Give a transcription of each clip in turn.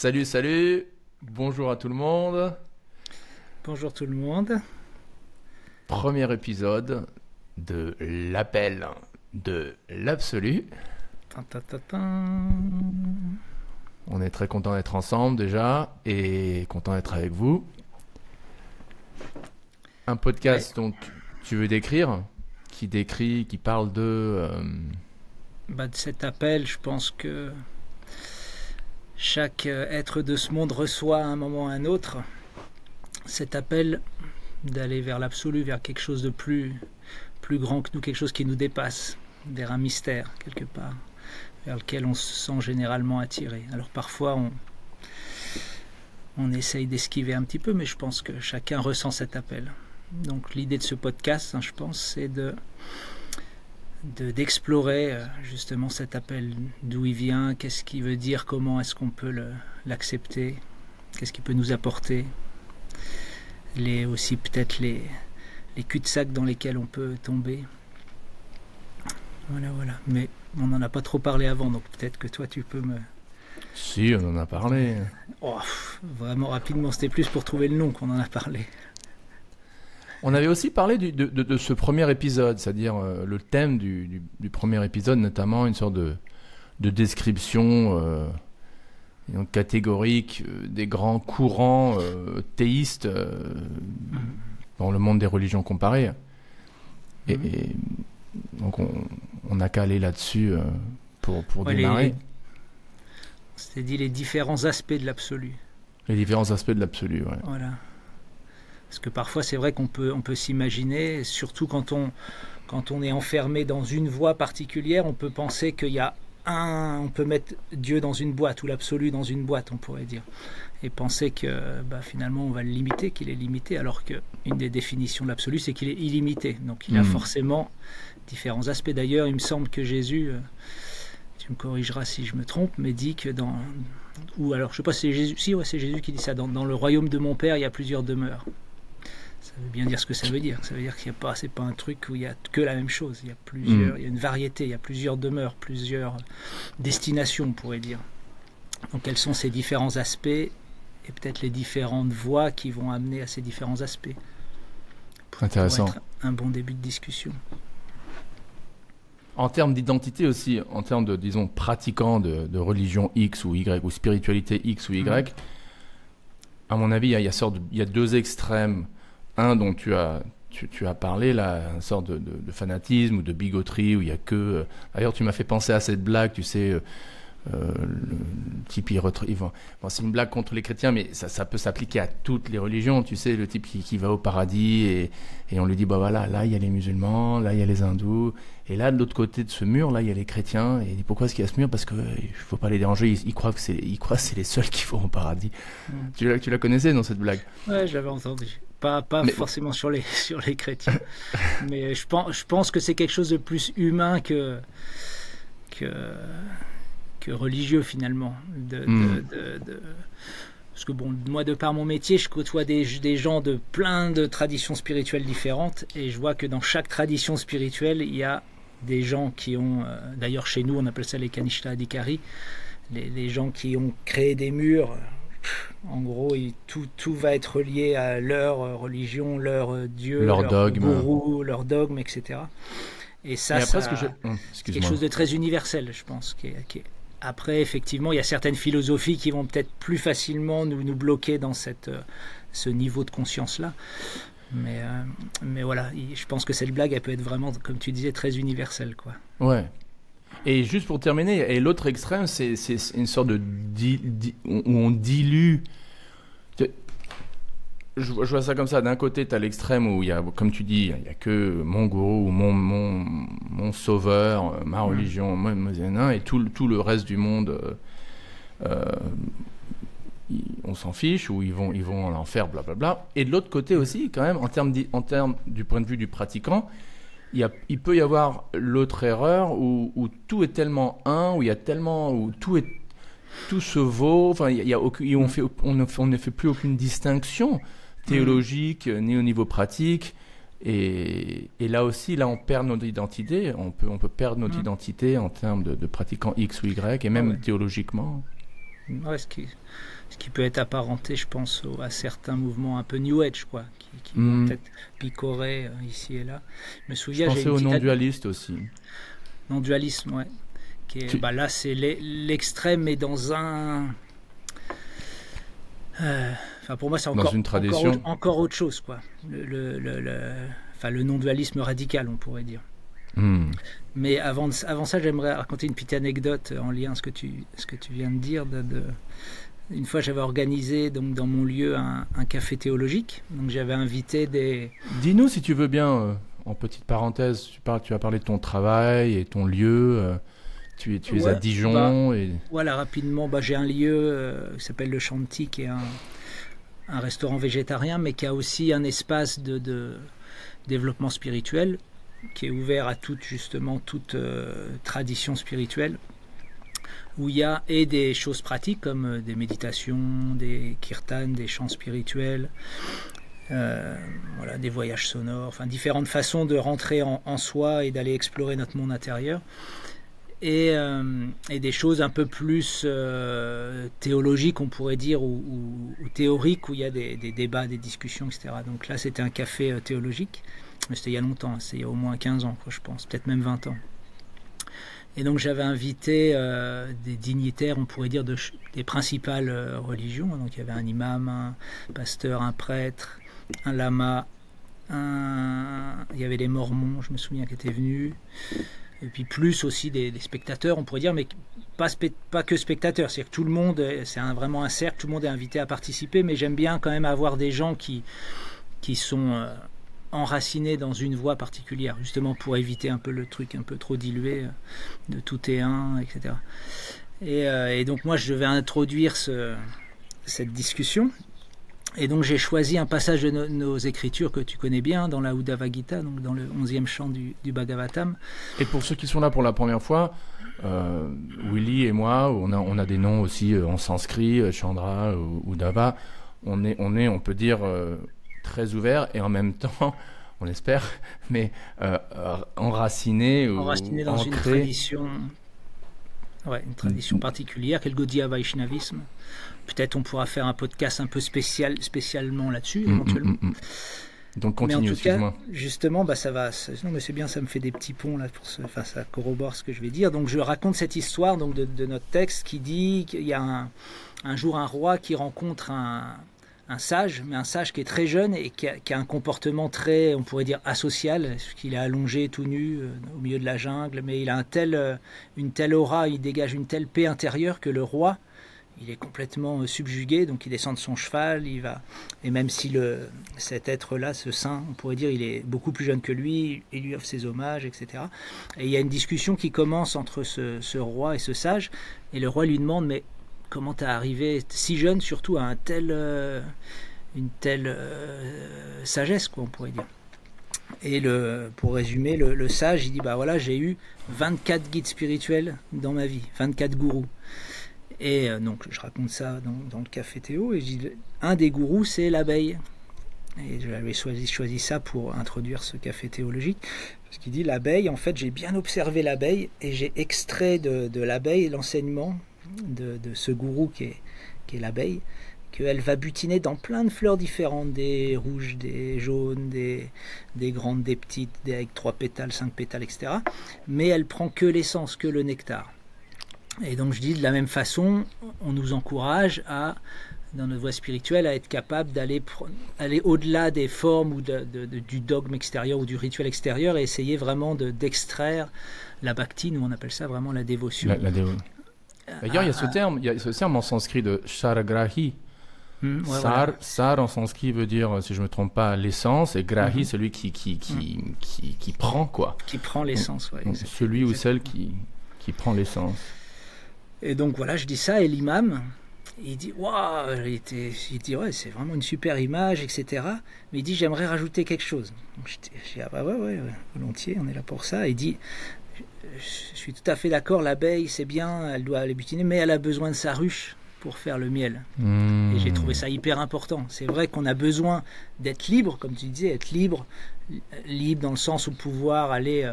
Salut, salut, bonjour à tout le monde. Bonjour tout le monde. Premier épisode de l'appel de l'absolu. Tin, tin, tin, tin. On est très content d'être ensemble déjà et content d'être avec vous. Un podcast donc tu veux décrire, qui parle de... De cet appel, je pense que chaque être de ce monde reçoit à un moment ou à un autre cet appel d'aller vers l'absolu, vers quelque chose de plus grand que nous, quelque chose qui nous dépasse, vers un mystère quelque part, vers lequel on se sent généralement attiré. Alors parfois on essaye d'esquiver un petit peu, mais je pense que chacun ressent cet appel. Donc l'idée de ce podcast, je pense, c'est d'explorer justement cet appel, d'où il vient, qu'est-ce qu'il veut dire, comment est-ce qu'on peut l'accepter, qu'est-ce qu'il peut nous apporter, aussi peut-être les cul-de-sac dans lesquels on peut tomber. Voilà. Mais on n'en a pas trop parlé avant, donc peut-être que toi tu peux me... Si, on en a parlé. Vraiment rapidement, c'était plus pour trouver le nom qu'on en a parlé. On avait aussi parlé de ce premier épisode, c'est-à-dire le thème du premier épisode, notamment une sorte de description catégorique des grands courants théistes dans le monde des religions comparées. Et donc on n'a qu'à aller là-dessus pour démarrer. On s'était dit les différents aspects de l'absolu. Les différents aspects de l'absolu, ouais. Voilà. Parce que parfois c'est vrai qu'on peut s'imaginer, surtout quand on est enfermé dans une voie particulière, on peut penser qu'il y a on peut mettre Dieu dans une boîte ou l'absolu dans une boîte, on pourrait dire, et penser que finalement on va le limiter, qu'il est limité, alors qu'une des définitions de l'absolu c'est qu'il est illimité, donc il a forcément différents aspects. D'ailleurs il me semble que Jésus, tu me corrigeras si je me trompe, mais dit que alors je sais pas si c'est Jésus, c'est Jésus qui dit ça, dans le royaume de mon Père il y a plusieurs demeures. Ça veut bien dire ce que ça veut dire. Ça veut dire qu'il n'y a pas, c'est pas un truc où il y a que la même chose. Il y a plusieurs, il y a une variété, il y a plusieurs demeures, plusieurs destinations, on pourrait dire. Donc quels sont ces différents aspects et peut-être les différentes voies qui vont amener à ces différents aspects. Intéressant. Pour être un bon début de discussion. En termes d'identité aussi, en termes de, disons, pratiquants de religion X ou Y, ou spiritualité X ou Y, à mon avis, il y a deux extrêmes. Un dont tu as parlé, là, une sorte de fanatisme ou de bigoterie, où il y a que... D'ailleurs, tu m'as fait penser à cette blague, tu sais, le type, c'est une blague contre les chrétiens, mais ça peut s'appliquer à toutes les religions, tu sais, le type qui va au paradis, et on lui dit, voilà, là, il y a les musulmans, là, il y a les hindous, et là, de l'autre côté de ce mur, là, il y a les chrétiens, et il dit, pourquoi est-ce qu'il y a ce mur? Parce que il faut pas les déranger, ils croient que c'est les seuls qui vont au paradis. Tu la connaissais, dans cette blague? Ouais, je l'avais entendu. Pas forcément sur les chrétiens, mais je pense que c'est quelque chose de plus humain que religieux finalement. Parce que moi de par mon métier, je côtoie des gens de plein de traditions spirituelles différentes, et je vois que dans chaque tradition spirituelle, il y a des gens qui ont, d'ailleurs chez nous on appelle ça les Kanishta Adhikari, les gens qui ont créé des murs. En gros, tout va être lié à leur religion, leur dieu, leur dogme, gourou, leur dogme, etc. Et ça, c'est quelque chose de très universel, je pense. Après, effectivement, il y a certaines philosophies qui vont peut-être plus facilement nous bloquer dans ce niveau de conscience-là. Mais voilà, je pense que cette blague, elle peut être vraiment, comme tu disais, très universelle, quoi. Ouais. Et juste pour terminer, et l'autre extrême, c'est une sorte de où on dilue. Je vois ça comme ça. D'un côté, tu as l'extrême où il y a, comme tu dis, il n'y a que mon gourou ou mon sauveur, ma religion, et tout le reste du monde, on s'en fiche, ou ils vont en enfer, blablabla. Et de l'autre côté aussi, quand même, en termes du point de vue du pratiquant, il peut y avoir l'autre erreur où tout est tellement où tout se vaut, enfin on ne fait plus aucune distinction théologique ni au niveau pratique, et là aussi on perd notre identité, on peut perdre notre identité en termes de pratiquants X ou Y, et même théologiquement. Ouais, ce qui peut être apparenté, je pense, à certains mouvements un peu New Age, quoi, qui vont peut-être picorer ici et là. Je me souviens, je pensais au non-dualiste aussi. Non-dualisme, ouais. Là, c'est l'extrême, mais dans un... pour moi, c'est encore, dans une tradition. encore autre chose, quoi. Le non-dualisme radical, on pourrait dire. Mais avant ça, j'aimerais raconter une petite anecdote en lien à ce que tu viens de dire. Une fois, j'avais organisé donc, dans mon lieu un café théologique. Donc, j'avais invité des... Dis-nous, si tu veux bien, en petite parenthèse, tu as parlé de ton travail et ton lieu. Tu es à Dijon. Voilà, rapidement, j'ai un lieu qui s'appelle Le Chanty, qui est un restaurant végétarien, mais qui a aussi un espace de développement spirituel, qui est ouvert à toute tradition spirituelle, où il y a des choses pratiques comme des méditations, des kirtans, des chants spirituels, des voyages sonores, différentes façons de rentrer en soi et d'aller explorer notre monde intérieur, et des choses un peu plus théologiques, on pourrait dire, ou théoriques, où il y a des débats, des discussions, etc. Donc là, c'était un café théologique. Mais c'était il y a longtemps, c'est il y a au moins 15 ans, je pense, peut-être même 20 ans. Et donc j'avais invité des dignitaires, on pourrait dire, des principales religions. Donc il y avait un imam, un pasteur, un prêtre, un lama, il y avait les mormons, je me souviens, qui étaient venus. Et puis plus aussi des spectateurs, on pourrait dire, mais pas que spectateurs. C'est-à-dire que tout le monde, c'est vraiment un cercle, tout le monde est invité à participer, mais j'aime bien quand même avoir des gens qui sont... enraciné dans une voie particulière, justement pour éviter un peu le truc un peu trop dilué de tout est un, etc. Et donc moi je devais introduire cette discussion, et donc j'ai choisi un passage de nos écritures que tu connais bien, dans la Uddhava Gita, donc dans le 11e chant du Bhagavatam. Et pour ceux qui sont là pour la première fois, Willy et moi, on a des noms aussi en sanskrit, Chandra, Uddhava, on peut dire... très ouvert et en même temps, on espère, mais enraciné dans une tradition, une tradition particulière, quel Gaudiya Vaishnavisme. Peut-être on pourra faire un podcast un peu spécialement là-dessus, éventuellement. Donc continue, excuse-moi. Justement, ça va. Non, mais c'est bien, ça me fait des petits ponts là ça corrobore ce que je vais dire. Donc je raconte cette histoire donc de notre texte qui dit qu'il y a un jour un roi qui rencontre un sage, mais un sage qui est très jeune et qui a un comportement très, on pourrait dire, asocial, parce qu'il est allongé tout nu au milieu de la jungle, mais il a une telle aura, il dégage une telle paix intérieure que le roi, il est complètement subjugué, donc il descend de son cheval, il va, et même si cet être-là, ce saint, on pourrait dire, il est beaucoup plus jeune que lui, il lui offre ses hommages, etc. Et il y a une discussion qui commence entre ce roi et ce sage, et le roi lui demande, mais comment t'es arrivé si jeune, surtout à une telle sagesse, quoi, on pourrait dire. Et pour résumer, le sage, il dit, voilà, j'ai eu 24 guides spirituels dans ma vie, 24 gourous. Et donc, je raconte ça dans le café Théo, et je dis, un des gourous, c'est l'abeille. Et j'avais choisi ça pour introduire ce café théologique, parce qu'il dit, l'abeille, en fait, j'ai bien observé l'abeille, et j'ai extrait de l'abeille l'enseignement de ce gourou qui est l'abeille, qu'elle va butiner dans plein de fleurs différentes, des rouges, des jaunes, des grandes, des petites, avec 3 pétales, 5 pétales, etc. Mais elle prend que l'essence, que le nectar. Et donc je dis, de la même façon, on nous encourage dans notre voie spirituelle, à être capable d'aller au-delà des formes ou du dogme extérieur ou du rituel extérieur, et essayer vraiment d'extraire la bhakti, nous on appelle ça vraiment la dévotion. D'ailleurs, il y a ce terme en sanskrit de sharagrahi. Sar en sanskrit veut dire, si je ne me trompe pas, l'essence, et grahi, celui qui prend, quoi. Qui prend l'essence, oui. Celui ou celle qui prend l'essence. Et donc voilà, je dis ça, et l'imam, il dit, waouh, il dit, ouais, c'est vraiment une super image, etc. Mais il dit, j'aimerais rajouter quelque chose. Donc je dis, ouais, volontiers, on est là pour ça. Et il dit, je suis tout à fait d'accord, l'abeille, c'est bien, elle doit aller butiner, mais elle a besoin de sa ruche pour faire le miel. Et j'ai trouvé ça hyper important. C'est vrai qu'on a besoin d'être libre, comme tu disais, être libre dans le sens où pouvoir aller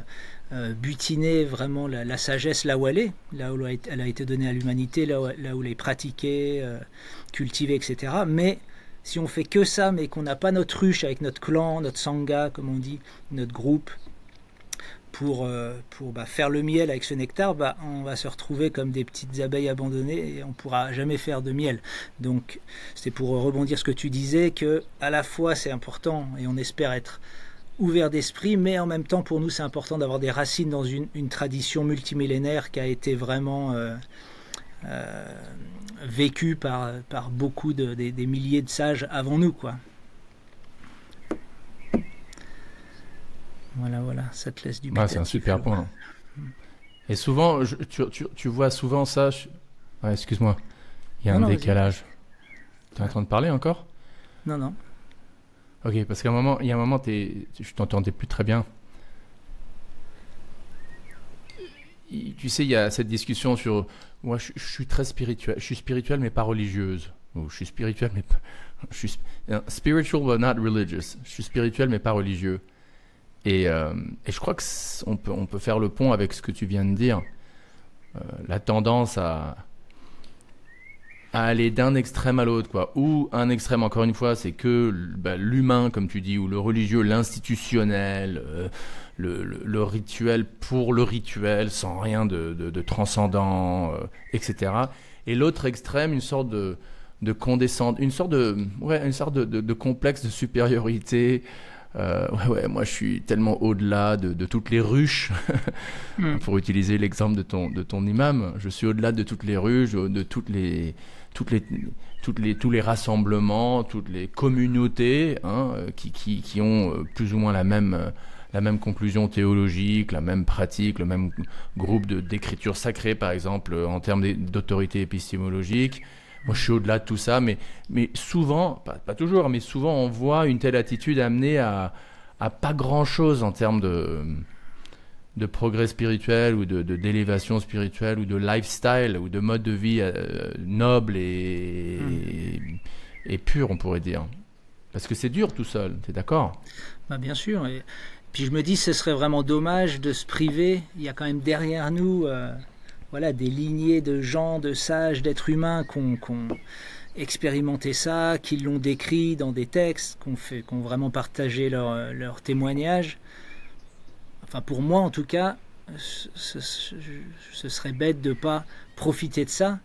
butiner vraiment la sagesse là où elle est, là où elle a été donnée à l'humanité, là où elle est pratiquée, cultivée, etc. Mais si on fait que ça, mais qu'on n'a pas notre ruche avec notre clan, notre sangha, comme on dit, notre groupe, pour faire le miel avec ce nectar, on va se retrouver comme des petites abeilles abandonnées et on ne pourra jamais faire de miel. Donc c'est pour rebondir ce que tu disais, que à la fois c'est important et on espère être ouvert d'esprit, mais en même temps pour nous c'est important d'avoir des racines dans une tradition multimillénaire qui a été vraiment vécue par beaucoup des milliers de sages avant nous, quoi. Voilà, ça te laisse du C'est un super point. Et souvent, tu vois souvent ça. Ouais, excuse-moi, il y a un décalage. Tu es en train de parler encore? Non. Ok, parce qu'à un moment, je t'entendais plus très bien. Tu sais, il y a cette discussion sur moi, je suis très spirituel. Je suis spirituel, mais pas religieuse. Ou je suis spirituel, mais spiritual but not religious. Je suis spirituel, mais pas religieux. Et je crois que on peut faire le pont avec ce que tu viens de dire. La tendance à aller d'un extrême à l'autre, quoi. Ou un extrême, encore une fois, c'est que l'humain, comme tu dis, ou le religieux, l'institutionnel, le rituel pour le rituel, sans rien de transcendant, etc. Et l'autre extrême, une sorte de condescendance, une sorte de complexe de supériorité. Moi je suis tellement au-delà de toutes les ruches. Pour utiliser l'exemple de ton imam, je suis au-delà de toutes les ruches, de tous les rassemblements, toutes les communautés, qui ont plus ou moins la même conclusion théologique, la même pratique, le même groupe d'écriture sacrée, par exemple, en termes d'autorité épistémologique. Moi, je suis au-delà de tout ça, mais souvent, pas toujours, mais souvent, on voit une telle attitude amener à pas grand-chose en termes de progrès spirituel ou d'élévation spirituelle ou de lifestyle ou de mode de vie noble et pur, on pourrait dire. Parce que c'est dur tout seul, t'es d'accord? Bien sûr. Et puis je me dis, ce serait vraiment dommage de se priver. Il y a quand même derrière nous... des lignées de gens, de sages, d'êtres humains qui ont expérimenté ça, qui l'ont décrit dans des textes, qui ont vraiment partagé leur témoignage. Enfin, pour moi, en tout cas, ce serait bête de ne pas profiter de ça.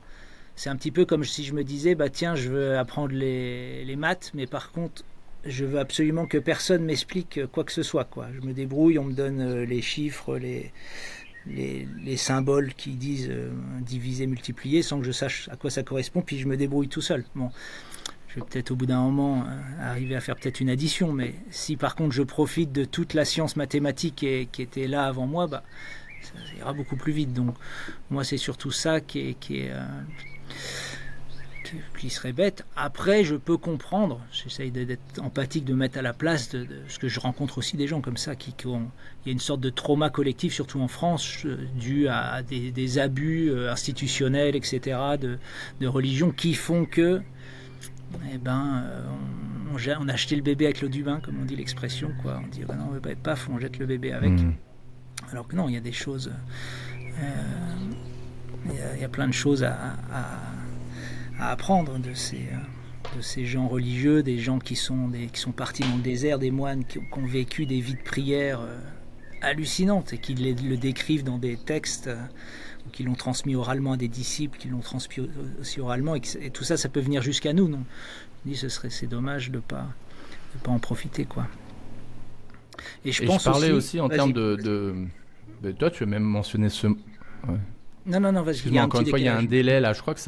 C'est un petit peu comme si je me disais, tiens, je veux apprendre les maths, mais par contre, je veux absolument que personne m'explique quoi que ce soit, quoi. Je me débrouille, on me donne les chiffres, les symboles qui disent diviser, multiplier, sans que je sache à quoi ça correspond, puis je me débrouille tout seul. Bon, je vais peut-être au bout d'un moment arriver à faire peut-être une addition, mais si par contre je profite de toute la science mathématique qui était là avant moi, ça ira beaucoup plus vite. Donc moi c'est surtout ça qui serait bête. Après, je peux comprendre, j'essaye d'être empathique, de mettre à la place de ce que je rencontre aussi des gens comme ça, il y a une sorte de trauma collectif, surtout en France, dû à des abus institutionnels, etc., de religion, qui font que on a acheté le bébé avec l'eau du bain, comme on dit l'expression, quoi. On dit, non, paf, on jette le bébé avec. Alors que non, il y a des choses... il y a plein de choses à apprendre de ces gens religieux, des gens qui sont partis dans le désert, des moines qui ont vécu des vies de prière hallucinantes et qui le décrivent dans des textes ou qui l'ont transmis oralement à des disciples, qui l'ont transmis aussi oralement, et tout ça, ça peut venir jusqu'à nous, non? Je dis, c'est dommage de pas en profiter, quoi. Et je parlais aussi en termes de toi, tu as même mentionné ce... Ouais. Non, vas-y. Excuse-moi, encore une fois, il y a un délai là. Je crois que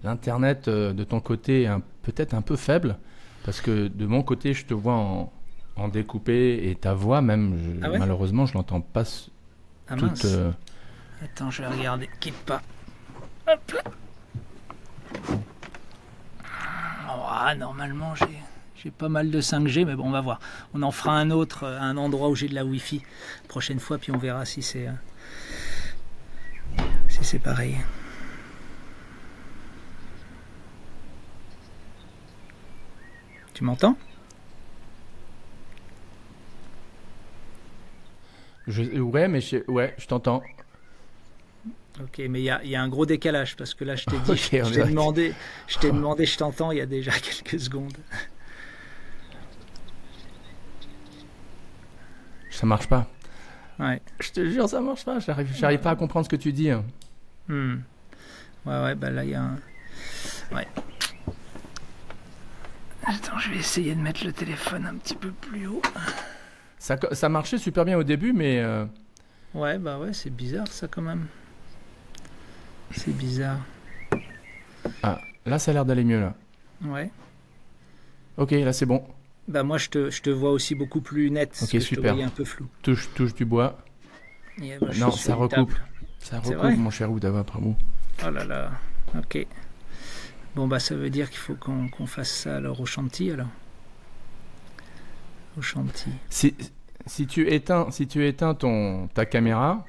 l'Internet de ton côté est peut-être un peu faible, parce que de mon côté, je te vois en découpé, et ta voix même, malheureusement, je l'entends pas toute... Attends, je vais regarder. Quitte pas. Hop là. Normalement, j'ai pas mal de 5G, mais bon, on va voir. On en fera un autre à un endroit où j'ai de la Wi-Fi prochaine fois, puis on verra si c'est pareil. Tu m'entends? Ouais, mais je t'entends. Ok, mais il y a un gros décalage parce que là, je t'ai dit, Ok, je t'ai demandé, je t'entends il y a déjà quelques secondes. Ça marche pas. Ouais. Je te jure, ça marche pas. J'arrive pas à comprendre ce que tu dis. Hmm. Ouais, bah là, il y a un. Ouais. Attends, je vais essayer de mettre le téléphone un petit peu plus haut. Ça marchait super bien au début, mais Ouais, bah ouais, c'est bizarre ça quand même. C'est bizarre. là, ça a l'air d'aller mieux là. Ouais. Ok, là, c'est bon. Bah moi, je te vois aussi beaucoup plus net. Ok, parce que super. Je te voyais un peu flou. Touche du bois. Et, bah, je Non, suis sur ça une recoupe. table. Ça C'est recoupe, vrai mon cher Oudava Prabhu. Oh là là. Ok. Bon, bah ça veut dire qu'il faut qu'on fasse ça alors au chantier alors. Au chantier. Si tu éteins ta caméra,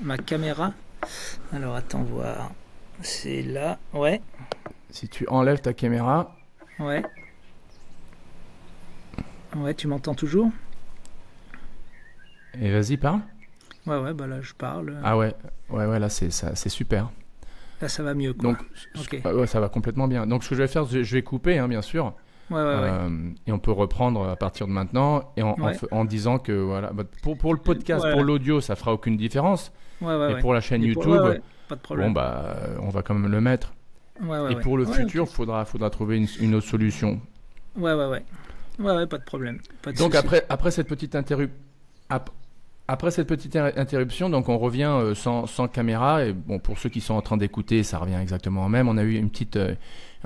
Ma caméra. Alors attends voir. C'est là. Ouais. si tu enlèves ta caméra, Ouais. Ouais, tu m'entends toujours? et vas-y, parle. Ouais, bah là je parle. Ah ouais, là, c'est super. Là ça va mieux quoi. Donc, Ok. ouais, ça va complètement bien. Donc, ce que je vais faire, je vais couper, hein, bien sûr. Ouais. Et on peut reprendre à partir de maintenant et Ouais. en disant que voilà, bah, pour le podcast, Voilà. pour l'audio, ça fera aucune différence. Ouais. Et pour la chaîne Et YouTube, ouais, pas de problème. bon bah, on va quand même le mettre. Et pour le Ouais, futur, ok. faudra trouver une autre solution. Ouais. Ouais, pas de problème. Pas de Donc souci. après cette petite interruption, donc on revient sans caméra. Et bon, pour ceux qui sont en train d'écouter, ça revient exactement au même. On a eu un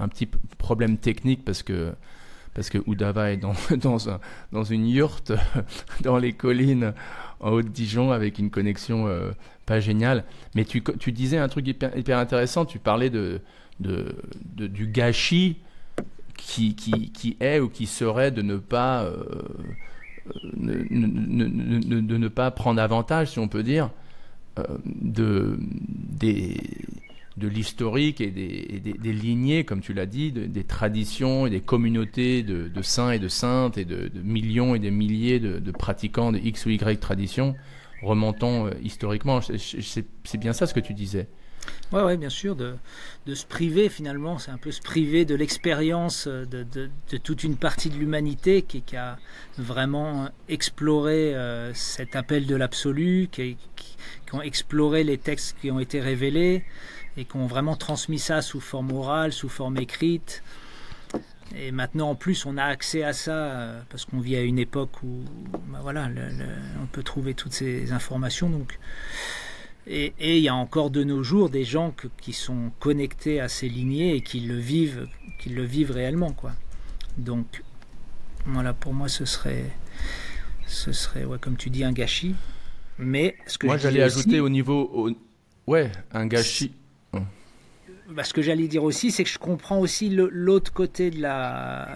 petit problème technique parce que Oudava est dans une yourte dans les collines en Haute-Dijon avec une connexion pas géniale. Mais tu disais un truc hyper intéressant. Tu parlais du gâchis qui est ou qui serait de ne pas de ne pas prendre avantage, si on peut dire, de l'historique et des lignées, comme tu l'as dit, des traditions et des communautés de saints et de saintes et de millions et des milliers de pratiquants de X ou Y traditions remontant historiquement. C'est bien ça ce que tu disais. Ouais, bien sûr, de se priver finalement, c'est un peu se priver de l'expérience de toute une partie de l'humanité qui a vraiment exploré cet appel de l'absolu, qui ont exploré les textes qui ont été révélés et qui ont vraiment transmis ça sous forme orale, sous forme écrite. Et maintenant, en plus, on a accès à ça parce qu'on vit à une époque où bah voilà, on peut trouver toutes ces informations. Donc. Et il y a encore de nos jours des gens qui sont connectés à ces lignées et qui le vivent réellement, quoi. Donc, voilà, pour moi, ce serait ouais, comme tu dis, un gâchis. Mais ce que Moi, je j'allais disais ajouter aussi, au niveau... Ouais, un gâchis. bah, ce que j'allais dire aussi, c'est que je comprends aussi l'autre côté de la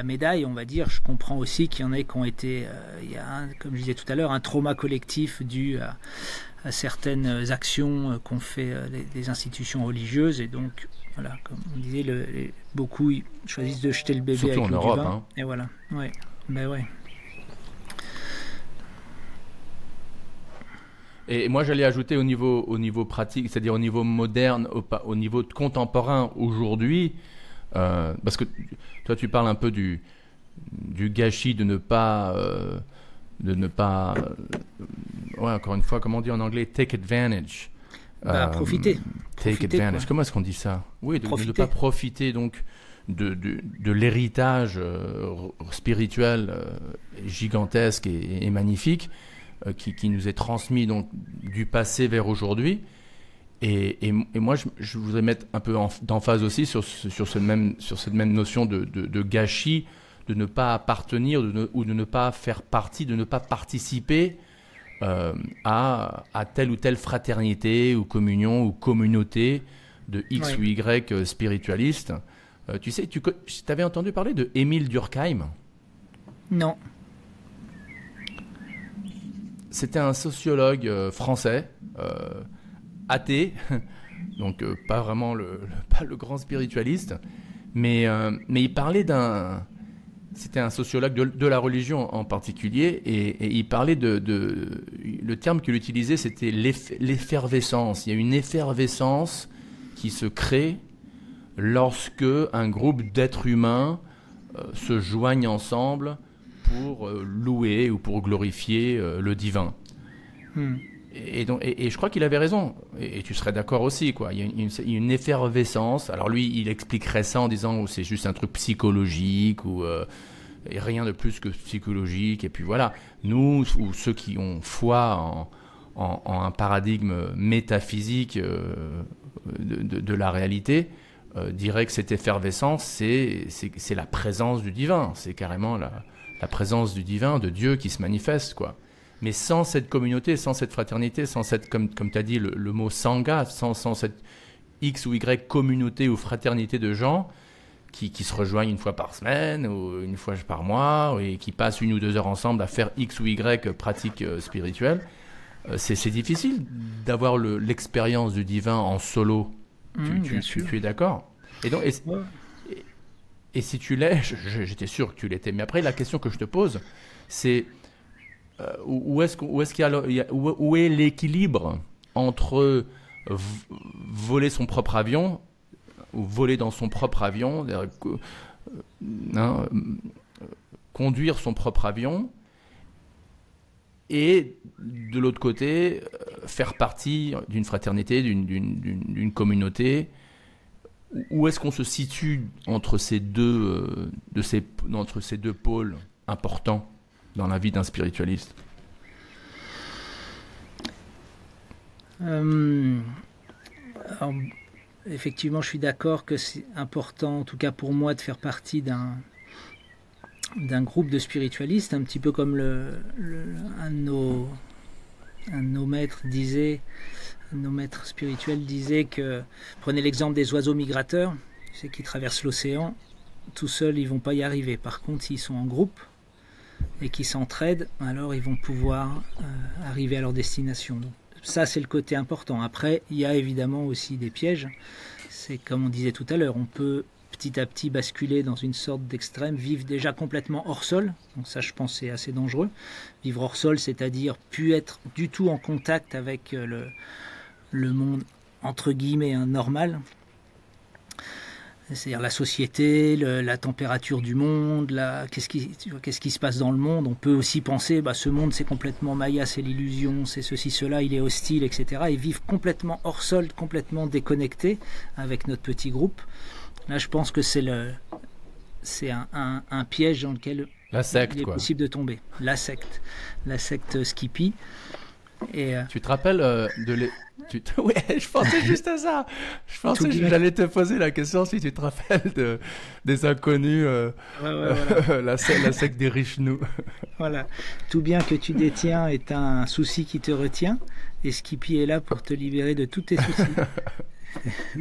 médaille, on va dire. Je comprends aussi qu'il y en a qui ont été, il y a comme je disais tout à l'heure, un trauma collectif dû à certaines actions qu'ont fait les institutions religieuses. Et donc, voilà, comme on disait, beaucoup ils choisissent de jeter le bébé Surtout avec en l'eau Europe, du vin. hein. Et voilà, ouais, ben ouais. Et moi, j'allais ajouter au niveau pratique, c'est-à-dire au niveau moderne, au niveau contemporain aujourd'hui, parce que toi, tu parles un peu du gâchis de ne pas, ouais, encore une fois, comment on dit en anglais, take advantage. Profiter. Take advantage. Quoi. Comment est-ce qu'on dit ça? Oui, de ne pas profiter donc de l'héritage spirituel gigantesque et magnifique. Qui nous est transmis donc du passé vers aujourd'hui. Et moi, je voudrais mettre un peu d'emphase aussi sur cette même notion de gâchis, de ne pas appartenir ou de ne pas faire partie, de ne pas participer à telle ou telle fraternité ou communion ou communauté de X ou Y spiritualistes. Tu sais, tu avais entendu parler de Émile Durkheim? Non. C'était un sociologue français, athée, donc pas vraiment pas le grand spiritualiste, mais il parlait c'était un sociologue de la religion en particulier, et il parlait le terme qu'il utilisait, c'était l'effervescence. Il y a une effervescence qui se crée lorsque un groupe d'êtres humains se joignent ensemble pour louer ou pour glorifier le divin. Et je crois qu'il avait raison, et tu serais d'accord aussi, quoi. Il y a une effervescence. Alors lui, il expliquerait ça en disant c'est juste un truc psychologique, ou et rien de plus que psychologique, et puis voilà. Nous, ou ceux qui ont foi en un paradigme métaphysique de la réalité, diraient que cette effervescence, c'est la présence du divin, c'est carrément la présence du divin, de Dieu qui se manifeste, quoi. Mais sans cette communauté, sans cette fraternité, sans cette, comme tu as dit, le mot sangha, sans cette X ou Y communauté ou fraternité de gens qui se rejoignent une fois par semaine ou une fois par mois et qui passent 1 ou 2 heures ensemble à faire X ou Y pratiques spirituelles, c'est difficile d'avoir l'expérience du divin en solo. Tu es d'accord? Et si tu l'es, j'étais sûr que tu l'étais. Mais après, la question que je te pose, c'est où est l'équilibre entre voler son propre avion ou voler dans son propre avion, conduire son propre avion, et de l'autre côté faire partie d'une fraternité, d'une communauté. Où est-ce qu'on se situe entre ces deux pôles importants dans la vie d'un spiritualiste? Alors, effectivement, je suis d'accord que c'est important, en tout cas pour moi, de faire partie d'un groupe de spiritualistes, un petit peu comme un de nos maîtres disait, nos maîtres spirituels disaient que, prenez l'exemple des oiseaux migrateurs, c'est qui traversent l'océan, tout seuls ils vont pas y arriver. Par contre, s'ils sont en groupe et qu'ils s'entraident, alors ils vont pouvoir arriver à leur destination. Donc, ça, c'est le côté important. Après, il y a évidemment aussi des pièges. C'est comme on disait tout à l'heure, on peut petit à petit basculer dans une sorte d'extrême, vivre déjà complètement hors sol. Donc ça, je pense, c'est assez dangereux. Vivre hors sol, c'est-à-dire plus être du tout en contact avec le monde, entre guillemets, normal. C'est-à-dire la société, la température du monde, qu'est-ce qui se passe dans le monde. On peut aussi penser, ce monde c'est complètement Maya, c'est l'illusion, c'est ceci, cela, il est hostile, etc. Et vivre complètement hors sol, complètement déconnecté avec notre petit groupe. Là, je pense que c'est un piège dans lequel il est possible de tomber. La secte Skippy. Et tu te rappelles Oui, je pensais juste à ça. Je pensais que j'allais te poser la question si tu te rappelles des inconnus, voilà. la secte des riches nous. Voilà. Tout bien que tu détiens est un souci qui te retient, et Skippy est là pour te libérer de tous tes soucis.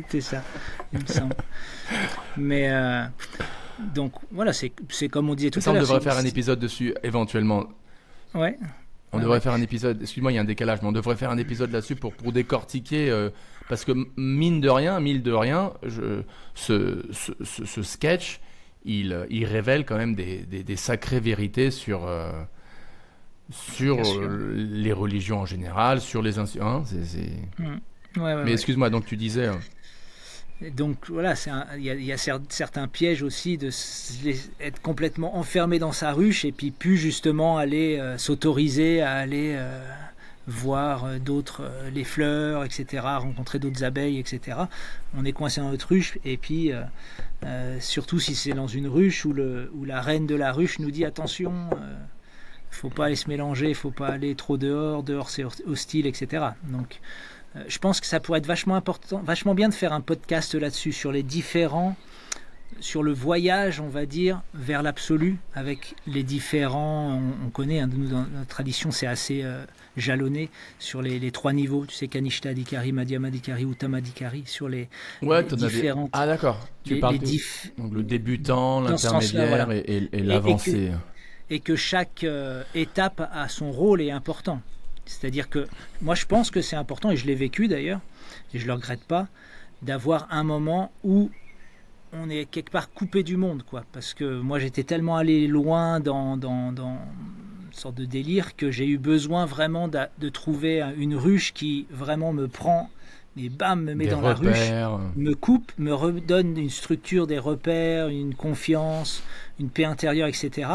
C'est ça, il me semble. Mais donc voilà, c'est comme on disait tout à l'heure. On devrait faire un épisode dessus éventuellement. Ouais. On devrait faire un épisode, excuse-moi, il y a un décalage, mais on devrait faire un épisode là-dessus pour décortiquer, parce que mine de rien, ce sketch, il révèle quand même des sacrées vérités sur les religions en général, sur les mais excuse-moi, donc tu disais... Donc voilà, il y a certains pièges aussi être complètement enfermé dans sa ruche et puis plus justement aller s'autoriser à aller voir d'autres, les fleurs, etc., rencontrer d'autres abeilles, etc. On est coincé dans notre ruche et puis surtout si c'est dans une ruche où la reine de la ruche nous dit attention, faut pas aller se mélanger, il faut pas aller trop dehors c'est hostile, etc. Donc je pense que ça pourrait être vachement bien de faire un podcast là-dessus, sur le voyage, on va dire, vers l'absolu, avec les différents, on connaît, nous, dans notre tradition, c'est assez jalonné, sur les 3 niveaux, tu sais, Kanishta Adhikari, Madhyama Adhikari, Uttama Adhikari, sur les différentes... Ah d'accord, tu parles donc le débutant, l'intermédiaire, voilà. et l'avancé. Et que chaque étape a son rôle et est important. C'est-à-dire que moi je pense que c'est important, et je l'ai vécu d'ailleurs, et je ne le regrette pas, d'avoir un moment où on est quelque part coupé du monde, quoi. Parce que moi, j'étais tellement allé loin dans une sorte de délire que j'ai eu besoin vraiment de trouver une ruche qui vraiment me prend et bam, me met Des dans repères. la ruche, me coupe, me redonne une structure, des repères, une confiance, une paix intérieure, etc.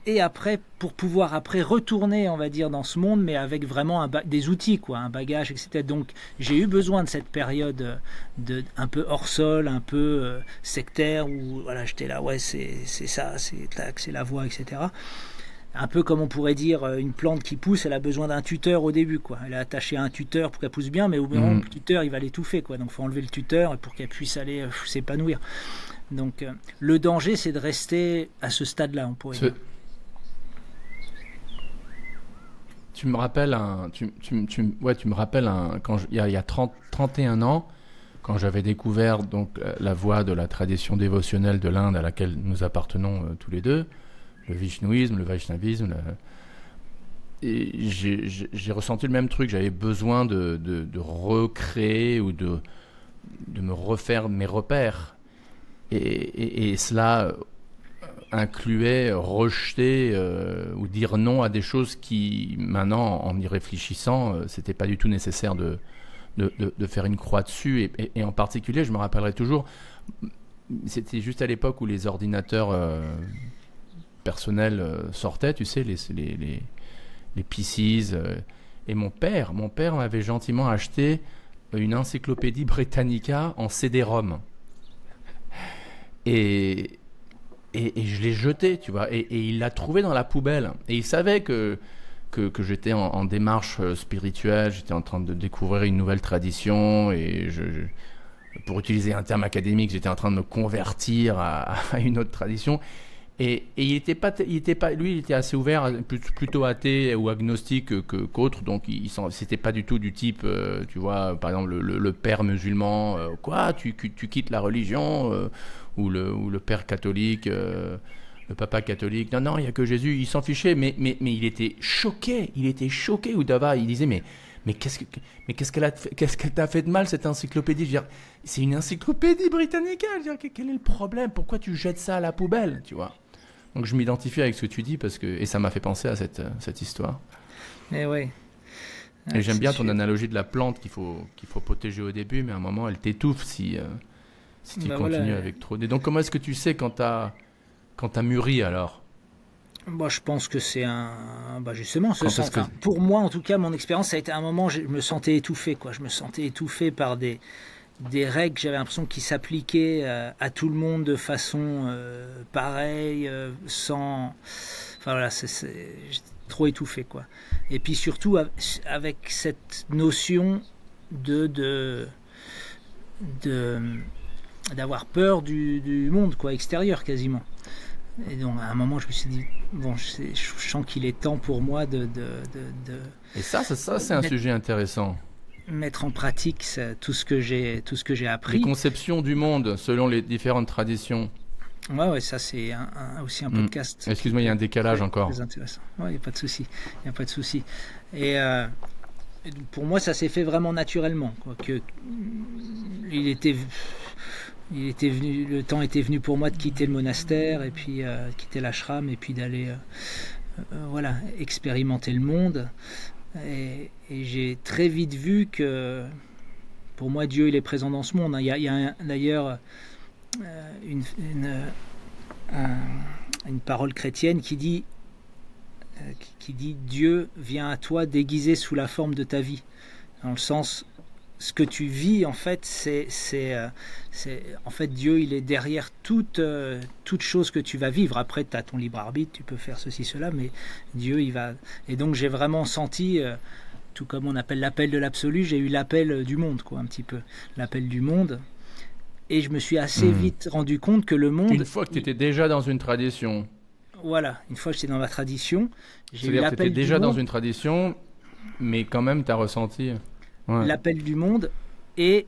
Et après, pour pouvoir après retourner, on va dire, dans ce monde, mais avec vraiment des outils, quoi, un bagage, etc. Donc, j'ai eu besoin de cette période un peu hors sol, un peu sectaire, où voilà, j'étais là, ouais, c'est ça, c'est la voie, etc. Un peu comme on pourrait dire, une plante qui pousse, elle a besoin d'un tuteur au début, quoi. Elle est attachée à un tuteur pour qu'elle pousse bien, mais au bout d'un moment, le tuteur, il va l'étouffer, quoi. Donc, il faut enlever le tuteur pour qu'elle puisse aller s'épanouir. Donc, le danger, c'est de rester à ce stade-là, on pourrait dire. Tu me rappelles il y a 31 ans, quand j'avais découvert donc la voie de la tradition dévotionnelle de l'Inde à laquelle nous appartenons tous les deux, le Vishnouisme, le Vaishnavisme, et j'ai ressenti le même truc. J'avais besoin de recréer ou de me refaire mes repères, et cela incluait rejeter ou dire non à des choses qui, maintenant, en y réfléchissant, c'était pas du tout nécessaire de faire une croix dessus. Et en particulier, je me rappellerai toujours, c'était juste à l'époque où les ordinateurs personnels sortaient, tu sais, les PCs. Et mon père m'avait gentiment acheté une encyclopédie Britannica en CD-ROM. Et je l'ai jeté, tu vois, et il l'a trouvé dans la poubelle. Et il savait que j'étais en démarche spirituelle, j'étais en train de découvrir une nouvelle tradition, et pour utiliser un terme académique, j'étais en train de me convertir à une autre tradition. Et il était pas, lui, il était assez ouvert, plutôt athée ou agnostique qu'autre, donc c'était pas du tout du type, tu vois, par exemple le père musulman, quoi, tu quittes la religion, ou le père catholique, le papa catholique, non, il y a que Jésus, il s'en fichait, mais il était choqué, Uddhava, il disait mais qu'est-ce qu'elle t'a fait de mal, cette encyclopédie? Je veux dire, c'est une encyclopédie Britannica, je veux dire, quel est le problème? Pourquoi tu jettes ça à la poubelle, tu vois? Donc je m'identifie avec ce que tu dis, et ça m'a fait penser à cette histoire. Et ouais. Et j'aime bien ton analogie de la plante qu'il faut protéger au début, mais à un moment elle t'étouffe si tu continues avec trop. Et donc comment est-ce que tu sais quand t'as mûri alors? Je pense que c'est justement ce sens. Pour moi, en tout cas, mon expérience, ça a été un moment, je me sentais étouffé, quoi. Je me sentais étouffé par des règles, j'avais l'impression qu'ils s'appliquaient à tout le monde de façon pareille, sans... Enfin voilà, j'étais trop étouffé, quoi. Et puis surtout avec cette notion d'avoir peur du monde, quoi, extérieur quasiment. Et donc à un moment, je me suis dit, bon, je sens qu'il est temps pour moi de... Et ça c'est un sujet intéressant. Mettre en pratique tout ce que j'ai appris. Les conceptions du monde selon les différentes traditions. Ouais, ça c'est aussi un podcast. Excuse-moi, il y a un décalage encore. Très intéressant. Ouais, il n'y a pas de souci. Et pour moi, ça s'est fait vraiment naturellement, quoi. Le temps était venu pour moi de quitter le monastère et puis quitter l'ashram et puis d'aller expérimenter le monde. Et j'ai très vite vu que pour moi Dieu il est présent dans ce monde. Il y a d'ailleurs une parole chrétienne qui dit Dieu vient à toi déguisé sous la forme de ta vie, dans le sens ce que tu vis en fait c'est en fait Dieu il est derrière toute chose que tu vas vivre. Après tu as ton libre arbitre, tu peux faire ceci cela, mais Dieu il va. Et donc j'ai vraiment senti tout comme on appelle l'appel de l'absolu, j'ai eu l'appel du monde, quoi, un petit peu l'appel du monde. Et je me suis assez vite rendu compte que le monde, une fois que tu étais déjà dans une tradition, voilà, une fois que j'étais dans ma tradition, j'ai eu l'appel l'appel du monde. Tu étais déjà dans une tradition, mais quand même tu as ressenti l'appel du monde. Et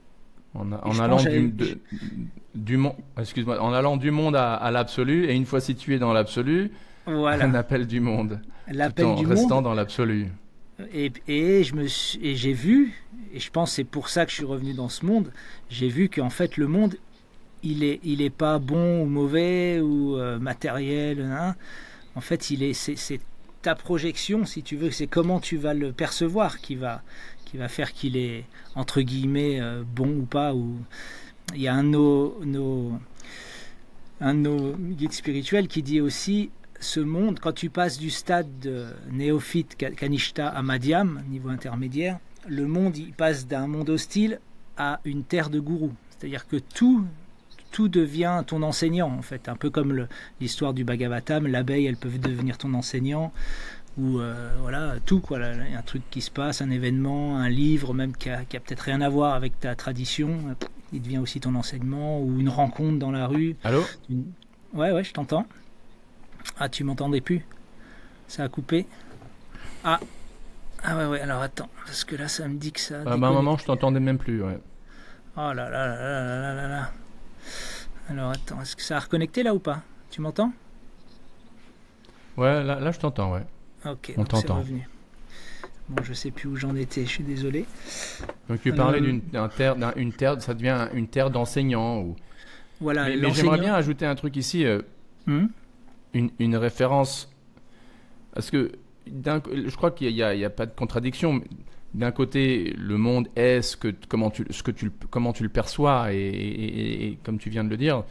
en allant en allant du monde à l'absolu, et une fois situé dans l'absolu, voilà, un appel du monde, l'appel tout en du restant monde. dans l'absolu. Et j'ai vu, et je pense que c'est pour ça que je suis revenu dans ce monde, j'ai vu qu'en fait le monde il est pas bon ou mauvais ou matériel, hein. En fait, c'est ta projection, si tu veux, c'est comment tu vas le percevoir qui va faire qu'il est entre guillemets bon ou pas. Ou il y a un de nos guides spirituels qui dit aussi, ce monde, quand tu passes du stade de néophyte Kanishta à Madhyam, niveau intermédiaire, le monde, il passe d'un monde hostile à une terre de gourou. C'est-à-dire que tout devient ton enseignant, en fait. Un peu comme l'histoire du Bhagavatam, l'abeille, elle peut devenir ton enseignant. Ou voilà, tout, quoi. Là, il y a un truc qui se passe, un événement, un livre, même qui a peut-être rien à voir avec ta tradition. Il devient aussi ton enseignement. Ou une rencontre dans la rue. Allô ? Ouais, je t'entends. Ah, tu m'entendais plus? Ça a coupé? Ah ouais, alors attends, parce que là ça me dit que ça... à un moment je t'entendais même plus, ouais. Oh là là là là là là là. Alors attends, est-ce que ça a reconnecté là ou pas? Tu m'entends? Ouais, là je t'entends, ouais. Ok, on donc c'est t'entend. revenu. Bon, je sais plus où j'en étais, je suis désolé. Donc tu parlais d'une terre, ça devient une terre d'enseignants. Voilà, mais j'aimerais bien ajouter un truc ici, une référence, parce que je crois qu'il n'y a pas de contradiction. D'un côté, le monde est comment tu le perçois, et comme tu viens de le dire,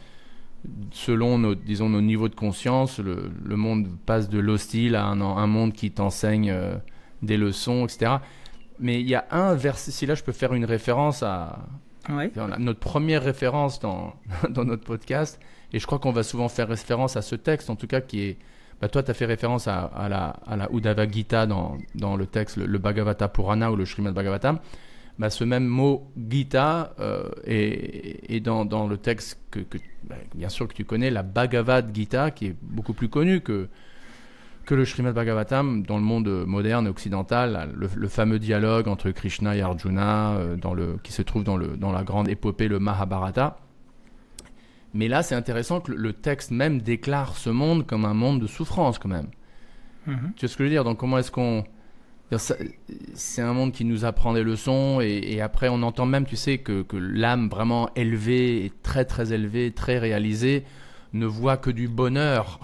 selon nos niveaux de conscience, le monde passe de l'hostile à un monde qui t'enseigne des leçons, etc. Mais il y a un verset, si là je peux faire une référence à notre première référence dans notre podcast, et je crois qu'on va souvent faire référence à ce texte, en tout cas qui est... toi, tu as fait référence à la Uddhava Gita dans le texte, le Bhagavata Purana ou le Srimad Bhagavatam. Ce même mot Gita est dans le texte que bien sûr que tu connais, la Bhagavad Gita, qui est beaucoup plus connue que le Srimad Bhagavatam dans le monde moderne et occidental, le fameux dialogue entre Krishna et Arjuna qui se trouve dans la grande épopée, le Mahabharata. Mais là, c'est intéressant que le texte même déclare ce monde comme un monde de souffrance, quand même. Tu vois ce que je veux dire? Donc, comment est-ce qu'on... C'est un monde qui nous apprend des leçons, et après, on entend même, tu sais, que l'âme vraiment élevée, et très, très élevée, très réalisée, ne voit que du bonheur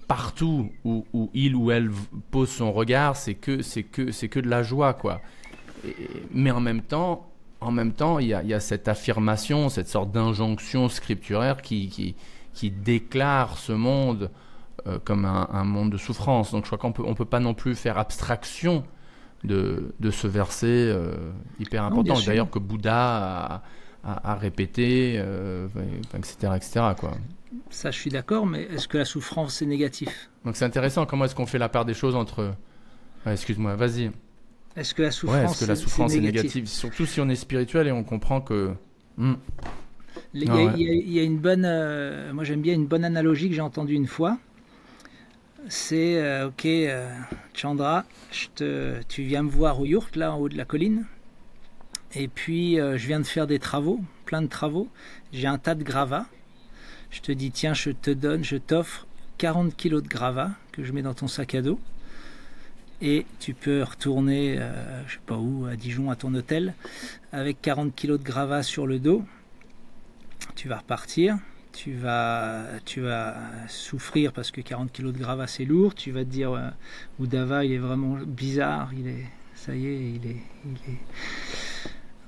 partout où il ou elle pose son regard. C'est que de la joie, quoi. Mais en même temps, il y a cette affirmation, cette sorte d'injonction scripturaire qui déclare ce monde comme un monde de souffrance. Donc je crois qu'on peut pas non plus faire abstraction de ce verset hyper important. D'ailleurs que Bouddha a répété, etc., quoi. Ça, je suis d'accord, mais est-ce que la souffrance est négative? Donc c'est intéressant, comment est-ce qu'on fait la part des choses entre... Ouais, excuse-moi, vas-y. Est-ce que la souffrance, est négative? Surtout si on est spirituel et on comprend que... Il y a une bonne... moi, j'aime bien une bonne analogie que j'ai entendue une fois. C'est, Chandra, tu viens me voir au yurt, là, en haut de la colline. Et puis, je viens de faire des travaux, plein de travaux. J'ai un tas de gravats. Je te dis, tiens, je t'offre 40 kilos de gravats que je mets dans ton sac à dos. Et tu peux retourner, je sais pas où, à Dijon, à ton hôtel, avec 40 kilos de gravats sur le dos. Tu vas repartir, tu vas souffrir parce que 40 kilos de gravats c'est lourd. Tu vas te dire, Uddhava, il est vraiment bizarre, ça y est,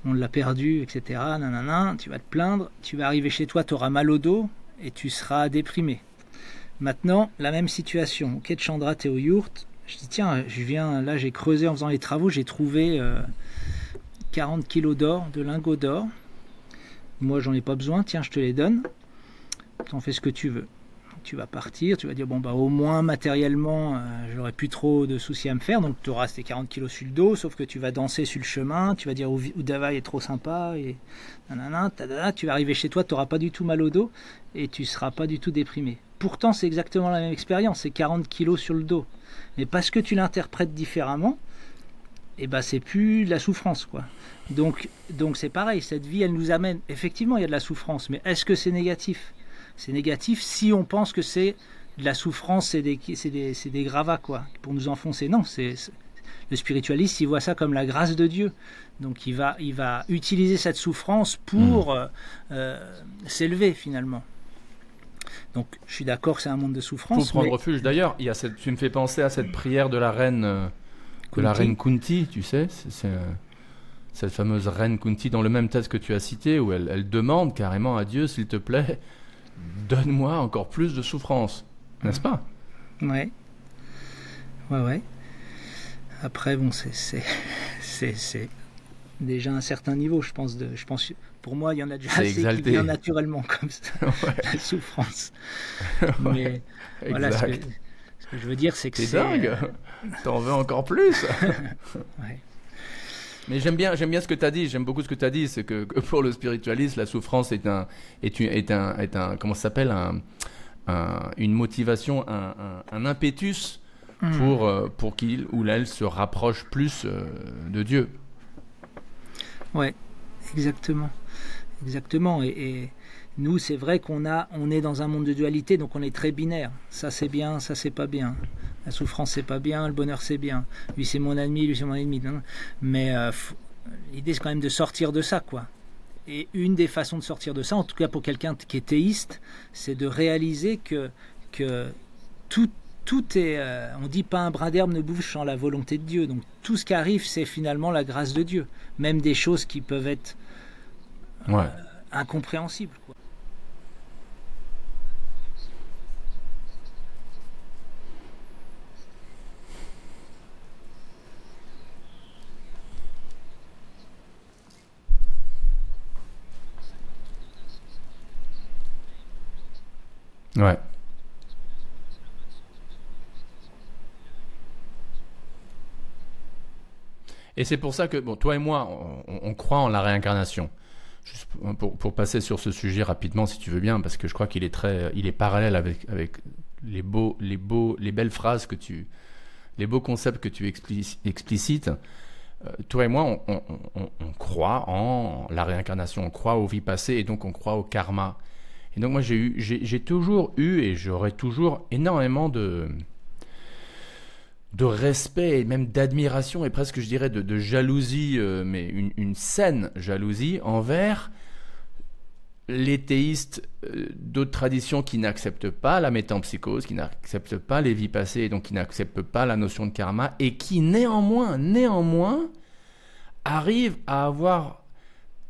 on l'a perdu, etc. Nanana, tu vas te plaindre, tu vas arriver chez toi, tu auras mal au dos et tu seras déprimé. Maintenant, la même situation. Ok, Chandra, t'es au yurt. Je dis, tiens, là, j'ai creusé en faisant les travaux, j'ai trouvé 40 kilos d'or, de lingots d'or. Moi, j'en ai pas besoin, tiens, je te les donne. T'en fais ce que tu veux. Tu vas partir, tu vas dire, au moins matériellement, j'aurais plus trop de soucis à me faire. Donc, tu auras ces 40 kilos sur le dos, sauf que tu vas danser sur le chemin, tu vas dire, Uddhava est trop sympa, et nanana, tu vas arriver chez toi, tu n'auras pas du tout mal au dos, et tu seras pas du tout déprimé. Pourtant, c'est exactement la même expérience, c'est 40 kilos sur le dos. Mais parce que tu l'interprètes différemment, c'est plus de la souffrance, quoi. Donc c'est pareil, cette vie, elle nous amène... Effectivement, il y a de la souffrance, mais est-ce que c'est négatif? C'est négatif si on pense que c'est de la souffrance, c'est des gravats, quoi, pour nous enfoncer. Non, le spiritualiste, il voit ça comme la grâce de Dieu. Donc il va utiliser cette souffrance pour s'élever finalement. Donc je suis d'accord que c'est un monde de souffrance. Faut prendre refuge. D'ailleurs, tu me fais penser à cette prière de la reine Kunti, tu sais, cette fameuse reine Kunti dans le même texte que tu as cité, où elle demande carrément à Dieu, s'il te plaît, donne-moi encore plus de souffrance, n'est-ce pas? Ouais. Après, bon, c'est déjà un certain niveau, je pense. Pour moi, il y en a déjà assez qui vient naturellement comme ça, la souffrance. Mais voilà, ce que je veux dire, c'est que c'est dingue. T'en veux encore plus. Ouais. Mais j'aime bien ce que tu as dit. J'aime beaucoup ce que tu as dit, c'est que pour le spiritualiste, la souffrance est un comment ça s'appelle, une motivation, un impétus pour qu'il ou elle se rapproche plus de Dieu. Ouais, exactement. Et nous, c'est vrai on est dans un monde de dualité, donc on est très binaire. Ça c'est bien, ça c'est pas bien. La souffrance c'est pas bien, le bonheur c'est bien. Lui c'est mon ami, lui c'est mon ennemi. Non. Mais l'idée c'est quand même de sortir de ça, quoi. Et une des façons de sortir de ça, en tout cas pour quelqu'un qui est théiste, c'est de réaliser que tout est, on dit pas un brin d'herbe ne bouge sans la volonté de Dieu. Donc tout ce qui arrive, c'est finalement la grâce de Dieu. Même des choses qui peuvent être incompréhensibles, quoi. Ouais. Et c'est pour ça que toi et moi, on croit en la réincarnation. Juste pour passer sur ce sujet rapidement, si tu veux bien, parce que je crois qu'il est parallèle avec les belles phrases les beaux concepts que tu explicites. Toi et moi, on croit en la réincarnation, on croit aux vies passées et donc on croit au karma. Et donc moi j'ai toujours eu et j'aurai toujours énormément de respect et même d'admiration et presque je dirais de jalousie, mais une saine jalousie envers les théistes d'autres traditions qui n'acceptent pas la métempsychose, qui n'acceptent pas les vies passées et donc qui n'acceptent pas la notion de karma et qui néanmoins arrivent à avoir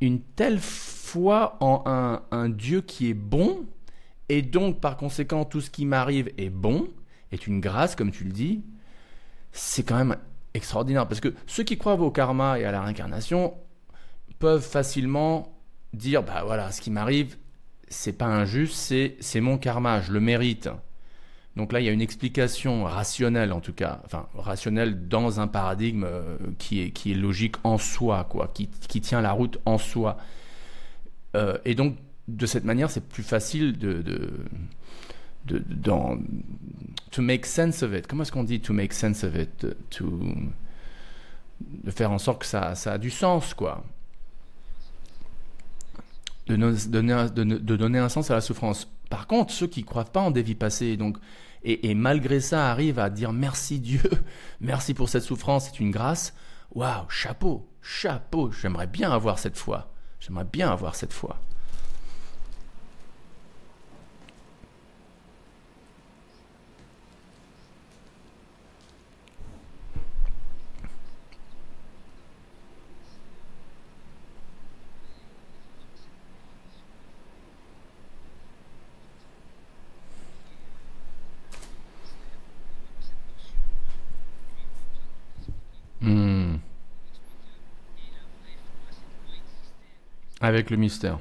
une telle foi en un Dieu qui est bon et donc par conséquent tout ce qui m'arrive est bon, est une grâce comme tu le dis. C'est quand même extraordinaire parce que ceux qui croient au karma et à la réincarnation peuvent facilement dire bah voilà, ce qui m'arrive c'est pas injuste, c'est mon karma, je le mérite. Donc là il y a une explication rationnelle en tout cas, enfin rationnelle dans un paradigme qui est logique en soi, quoi, qui tient la route en soi. Et donc de cette manière c'est plus facile to make sense of it. Comment est-ce qu'on dit to make sense of it? De faire en sorte que ça a du sens, quoi. De donner un sens à la souffrance. Par contre, ceux qui ne croient pas en des vies passées, donc, et malgré ça arrivent à dire merci Dieu, merci pour cette souffrance, c'est une grâce, waouh, chapeau, j'aimerais bien avoir cette foi. Avec le mystère.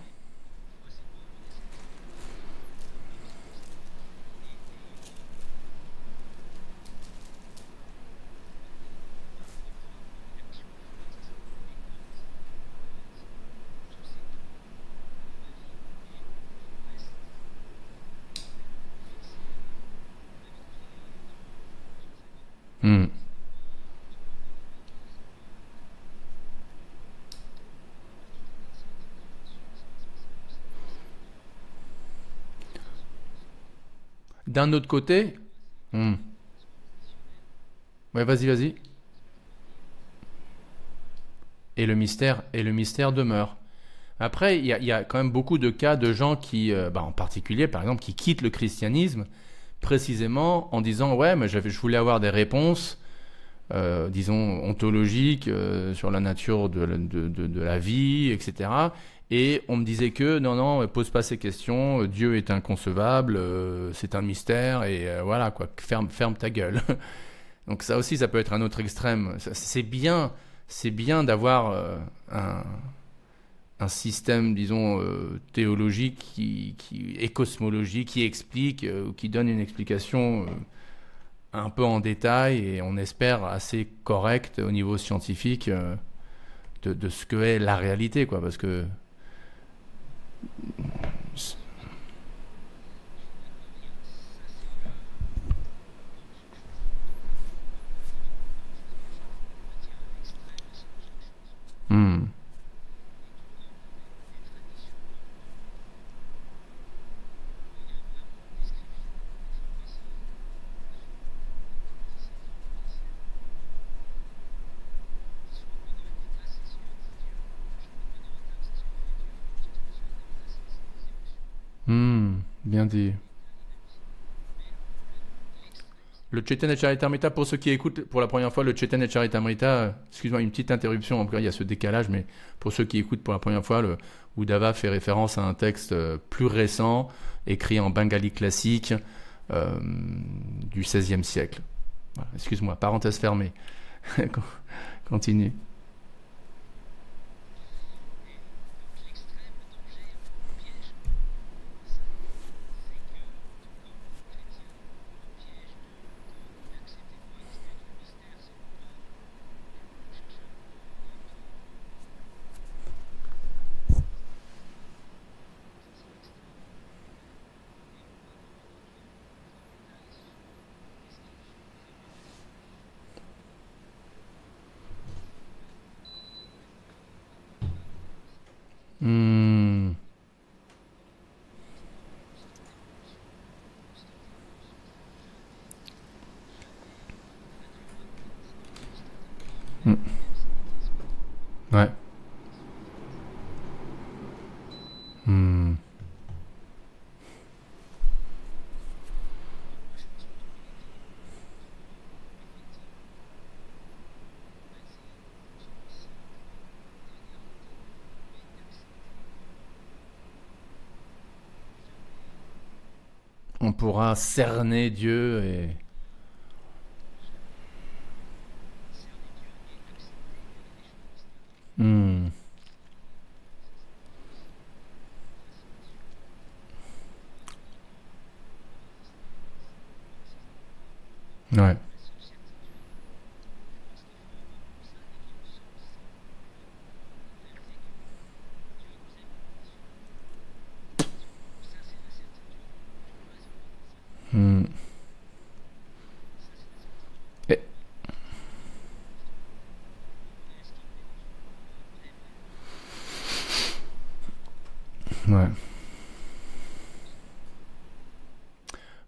D'un autre côté, ouais, vas-y. et le mystère demeure. Après, il y a quand même beaucoup de cas de gens qui, en particulier, par exemple, qui quittent le christianisme précisément en disant ouais, mais je voulais avoir des réponses, disons ontologiques sur la nature de la vie, etc. Et on me disait que non, pose pas ces questions, Dieu est inconcevable, c'est un mystère, et voilà quoi, ferme ta gueule. Donc ça aussi, ça peut être un autre extrême. C'est bien d'avoir un système, disons, théologique et cosmologique qui explique, qui donne une explication un peu en détail et on espère assez correcte au niveau scientifique de ce que est la réalité, quoi, parce que Hmm. Bien dit. Le Chaitanya Charitamrita, pour ceux qui écoutent pour la première fois, le Chaitanya Charitamrita, excuse-moi, une petite interruption, en tout cas, il y a ce décalage, mais pour ceux qui écoutent pour la première fois, le Uddhava fait référence à un texte plus récent, écrit en bengali classique du XVIe siècle. Voilà, excuse-moi, parenthèse fermée. Continue. Hmm. Hmm. Ouais. Hmm. On pourra cerner Dieu et... Hmm. Ouais. Hmm. Et- Ouais.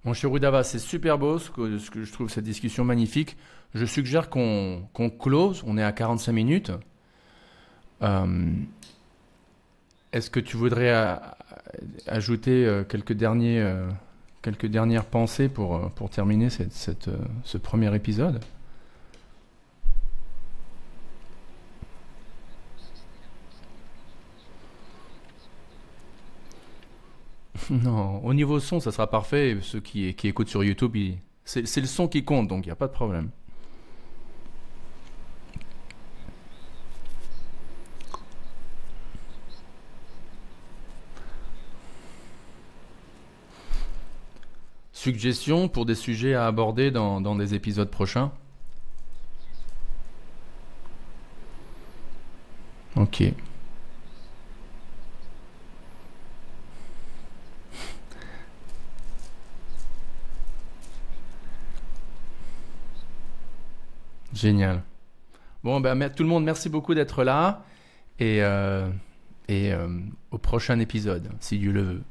Mon cher Rudava, c'est super beau ce que je trouve cette discussion magnifique. Je suggère qu'on close, on est à 45 minutes. Euh, Est-ce que tu voudrais ajouter quelques dernières pensées pour terminer ce premier épisode? Non, au niveau son, ça sera parfait. Ceux qui écoutent sur YouTube, c'est le son qui compte, donc il n'y a pas de problème. Suggestions pour des sujets à aborder dans des épisodes prochains? Ok. Génial. Bon, ben, tout le monde, merci beaucoup d'être là et, au prochain épisode, si Dieu le veut.